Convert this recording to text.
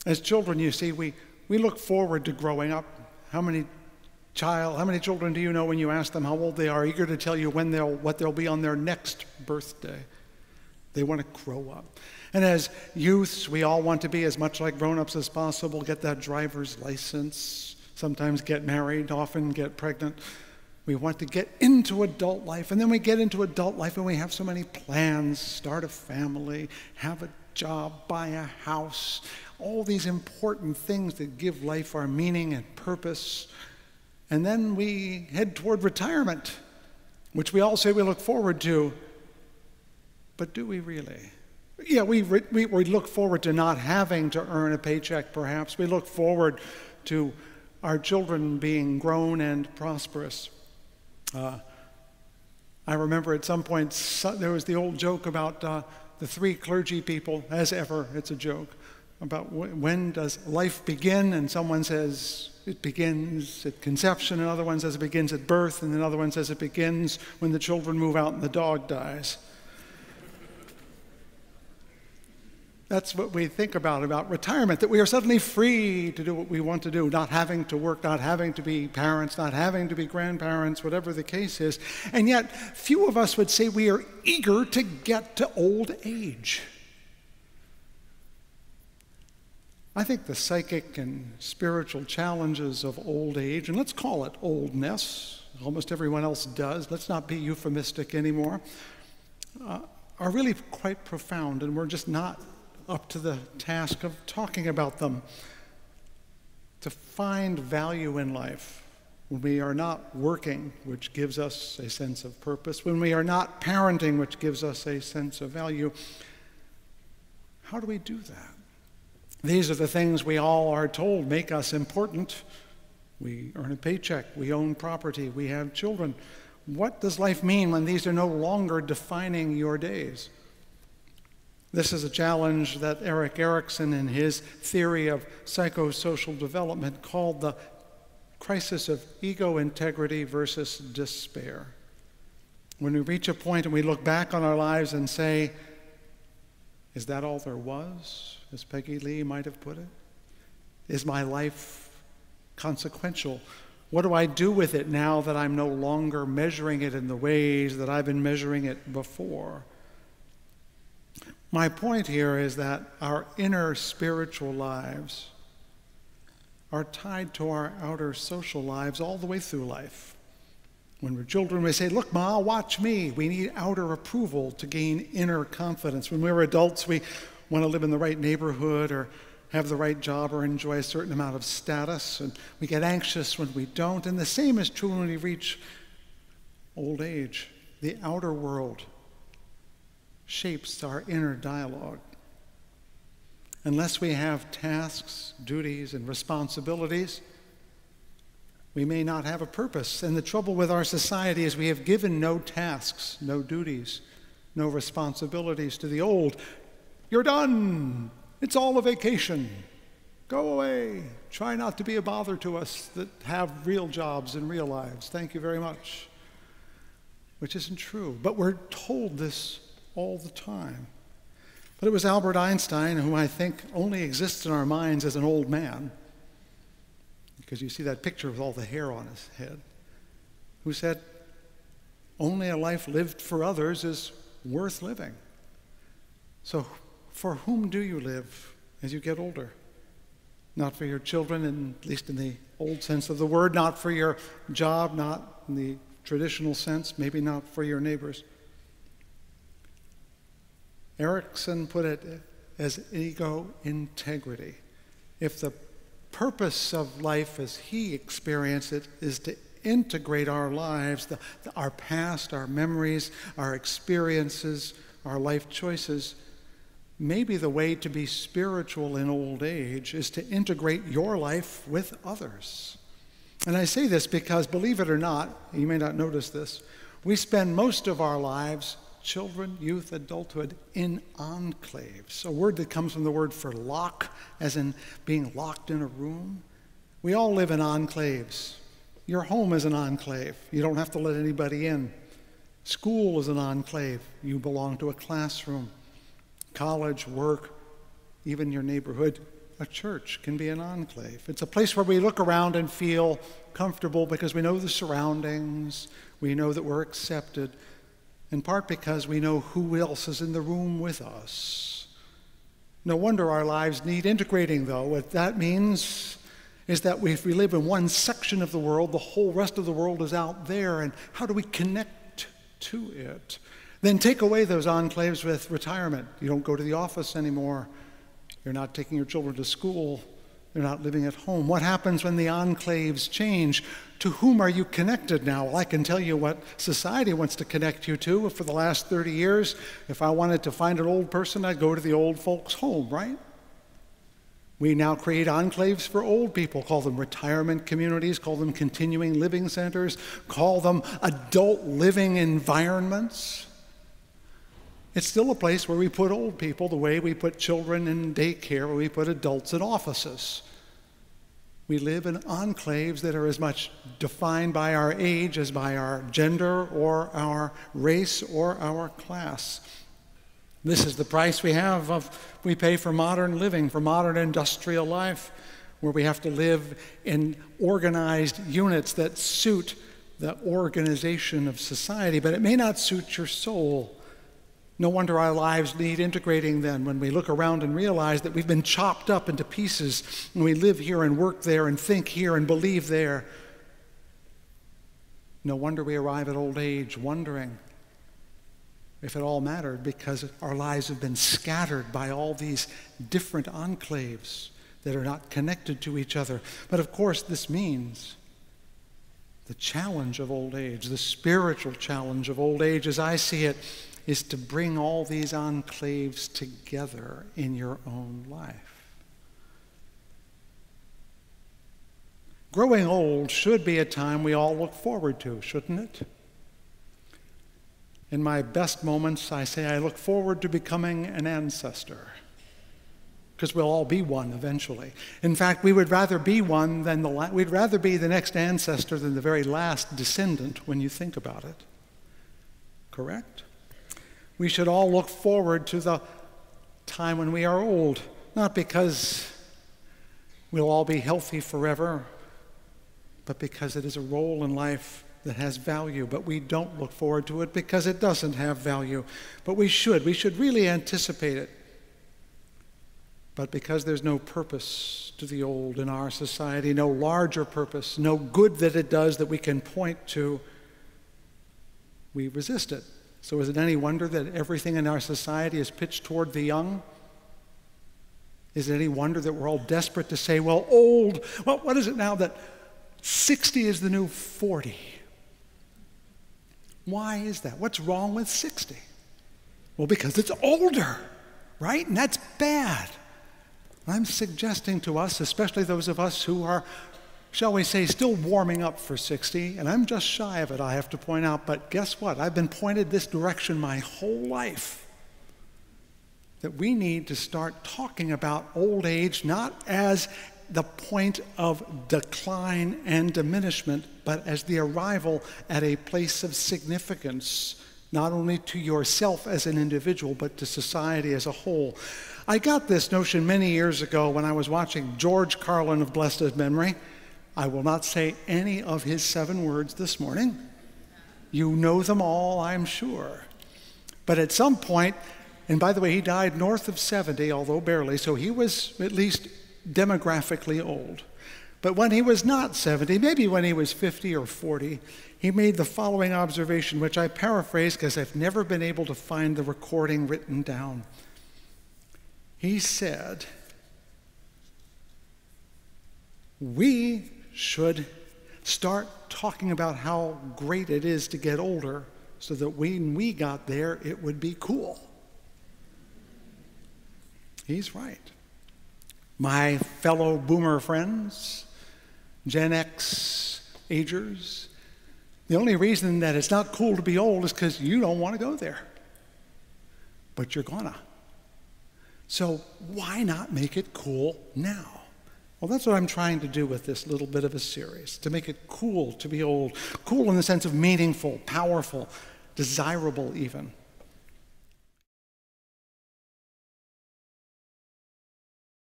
As children, you see, we look forward to growing up. How many children do you know when you ask them how old they are, eager to tell you what they'll be on their next birthday? They want to grow up. And as youths, we all want to be as much like grown-ups as possible, get that driver's license, sometimes get married, often get pregnant. We want to get into adult life, and then we get into adult life and we have so many plans, start a family, have a job, buy a house, all these important things that give life our meaning and purpose. And then we head toward retirement, which we all say we look forward to. But do we really? Yeah, we look forward to not having to earn a paycheck, perhaps. We look forward to our children being grown and prosperous. I remember at some point there was the old joke about the three clergy people, as ever, it's a joke, about when does life begin, and someone says it begins at conception, another one says it begins at birth, and another one says it begins when the children move out and the dog dies. That's what we think about retirement, that we are suddenly free to do what we want to do, not having to work, not having to be parents, not having to be grandparents, whatever the case is. And yet, few of us would say we are eager to get to old age. I think the psychic and spiritual challenges of old age, and let's call it oldness, almost everyone else does, let's not be euphemistic anymore, are really quite profound, and we're just not up to the task of talking about them. To find value in life when we are not working, which gives us a sense of purpose, when we are not parenting, which gives us a sense of value, how do we do that? These are the things we all are told make us important. We earn a paycheck, we own property, we have children. What does life mean when these are no longer defining your days? This is a challenge that Erik Erikson, in his theory of psychosocial development, called the crisis of ego integrity versus despair. When we reach a point and we look back on our lives and say, is that all there was, as Peggy Lee might have put it? Is my life consequential? What do I do with it now that I'm no longer measuring it in the ways that I've been measuring it before? My point here is that our inner spiritual lives are tied to our outer social lives all the way through life. When we're children, we say, look, Ma, watch me. We need outer approval to gain inner confidence. When we're adults, we want to live in the right neighborhood or have the right job or enjoy a certain amount of status, and we get anxious when we don't. And the same is true when we reach old age. The outer world shapes our inner dialogue. Unless we have tasks, duties, and responsibilities, we may not have a purpose. And the trouble with our society is we have given no tasks, no duties, no responsibilities to the old. You're done. It's all a vacation. Go away. Try not to be a bother to us that have real jobs and real lives. Thank you very much. Which isn't true. But we're told this all the time. But it was Albert Einstein, who I think only exists in our minds as an old man, because you see that picture with all the hair on his head, who said, only a life lived for others is worth living. So for whom do you live as you get older? Not for your children, at least in the old sense of the word, not for your job, not in the traditional sense, maybe not for your neighbors. Erikson put it as ego integrity. If the purpose of life as he experienced it is to integrate our lives, our past, our memories, our experiences, our life choices, maybe the way to be spiritual in old age is to integrate your life with others. And I say this because, believe it or not, you may not notice this, we spend most of our lives, children, youth, adulthood, in enclaves, a word that comes from the word for lock, as in being locked in a room. We all live in enclaves. Your home is an enclave. You don't have to let anybody in. School is an enclave. You belong to a classroom. College, work, even your neighborhood, a church can be an enclave. It's a place where we look around and feel comfortable because we know the surroundings, we know that we're accepted, in part because we know who else is in the room with us. No wonder our lives need integrating, though. What that means is that if we live in one section of the world, the whole rest of the world is out there, and how do we connect to it? Then take away those enclaves with retirement. You don't go to the office anymore. You're not taking your children to school. They're not living at home. What happens when the enclaves change? To whom are you connected now? Well, I can tell you what society wants to connect you to. For the last 30 years, if I wanted to find an old person, I'd go to the old folks' home, right? We now create enclaves for old people, call them retirement communities, call them continuing living centers, call them adult living environments. It's still a place where we put old people the way we put children in daycare, where we put adults in offices. We live in enclaves that are as much defined by our age as by our gender or our race or our class. This is the price we pay for modern living, for modern industrial life, where we have to live in organized units that suit the organization of society, but it may not suit your soul. No wonder our lives need integrating then, when we look around and realize that we've been chopped up into pieces and we live here and work there and think here and believe there. No wonder we arrive at old age wondering if it all mattered, because our lives have been scattered by all these different enclaves that are not connected to each other. But of course, this means the challenge of old age, the spiritual challenge of old age, as I see it, is to bring all these enclaves together in your own life. Growing old should be a time we all look forward to, shouldn't it? In my best moments, I say I look forward to becoming an ancestor, because we'll all be one eventually. In fact, we would rather be one than we'd rather be the next ancestor than the very last descendant when you think about it. Correct? We should all look forward to the time when we are old, not because we'll all be healthy forever, but because it is a role in life that has value. But we don't look forward to it because it doesn't have value. But we should really anticipate it. But because there's no purpose to the old in our society, no larger purpose, no good that it does that we can point to, we resist it. So is it any wonder that everything in our society is pitched toward the young? Is it any wonder that we're all desperate to say, well, old, well, what is it now that 60 is the new 40? Why is that? What's wrong with 60? Well, because it's older, right? And that's bad. I'm suggesting to us, especially those of us who are, shall we say, still warming up for 60, and I'm just shy of it, I have to point out, but guess what? I've been pointed this direction my whole life, that we need to start talking about old age not as the point of decline and diminishment, but as the arrival at a place of significance, not only to yourself as an individual, but to society as a whole. I got this notion many years ago when I was watching George Carlin of blessed memory. I will not say any of his 7 words this morning. You know them all, I'm sure. But at some point, and by the way, he died north of 70, although barely, so he was at least demographically old. But when he was not 70, maybe when he was 50 or 40, he made the following observation, which I paraphrase because I've never been able to find the recording written down. He said, we should start talking about how great it is to get older so that when we got there, it would be cool. He's right. My fellow boomer friends, Gen X agers, the only reason that it's not cool to be old is because you don't want to go there. But you're gonna. So why not make it cool now? Well, that's what I'm trying to do with this little bit of a series, to make it cool to be old. Cool in the sense of meaningful, powerful, desirable even.